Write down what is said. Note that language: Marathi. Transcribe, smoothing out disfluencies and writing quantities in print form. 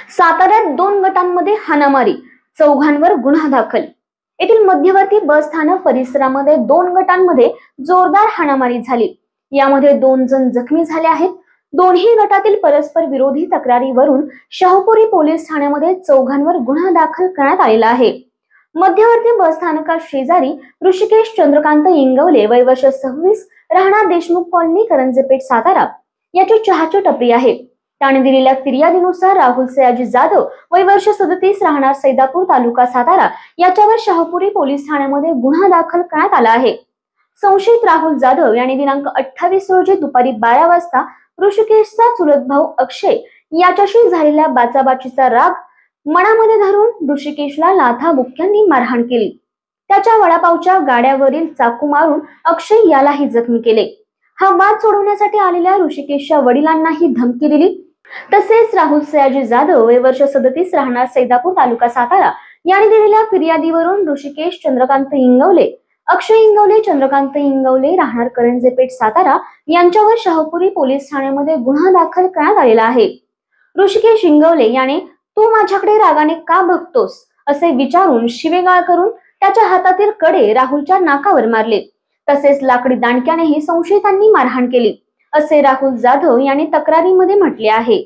साताऱ्यात 2 गटांमध्ये हाणामारी, चौघांवर गुन्हा दाखल। येथील मध्यवर्ती बस स्थानक परिसरामध्ये 2 गटांमध्ये जोरदार हाणामारी झाली। यामध्ये 2 जण जखमी झाले आहेत। दोन्ही गटातील परस्पर विरोधी तक्रारीवरून शाहूपुरी पोलीस ठाण्यामध्ये चौघांवर गुन्हा दाखल करण्यात आलेला आहे। मध्यवर्ती बस स्थानकात शेजारी ऋषिकेश चंद्रकांत इंगवले वय वर्ष 26 राहणार देशमुख कॉलनी करंजेपेठ सातारा याची चहाची टपरी आहे। त्याने दिलेल्या फिर्यादीनुसार राहुल सयाजी जाधव वय वर्ष 37 राहणार सैदापूर तालुका सातारा याच्यावर शाहूपुरी पोलीस ठाण्यामध्ये गुन्हा दाखल करण्यात आला आहे। संशयित राहुल जाधव यांनी दिनांक 28 रोजी दुपारी 12 वाजता ऋषिकेशचा चुलत भाऊ अक्षय याच्याशी झालेल्या बाचाबाचीचा राग मनामध्ये धरून ऋषिकेशला लाथा बुक्क्यांनी मारहाण केली। त्याच्या वडापावच्या गाड्यावरील चाकू मारून अक्षय यालाही जखमी केले। हा वाद सोडवण्यासाठी आलेल्या ऋषिकेशच्या वडिलांनाही धमकी दिली। तसेच राहुल सयाजी जाधव वय वर्ष 37 राहणार सैदापूर तालुका सातारा यांनी दिलेल्या फिर्यादीवरून ऋषिकेश चंद्रकांत इंगवले, अक्षय इंगवले, चंद्रकांत इंगवले राहणार करंजेपेठ सातारा यांच्यावर शाहूपुरी पोलीस ठाण्यामध्ये गुन्हा दाखल करण्यात आलेला आहे। ऋषिकेश इंगवले याने तू माझ्याकडे रागाने का बघतोस असे विचारून शिवेगाळ करून त्याच्या हातातील कडे राहुलच्या नाकावर मारले। तसेच लाकडी दांडक्यानेही संशयितांनी मारहाण केली असे राहुल जाधव यांनी तक्रारीमध्ये म्हटले आहे।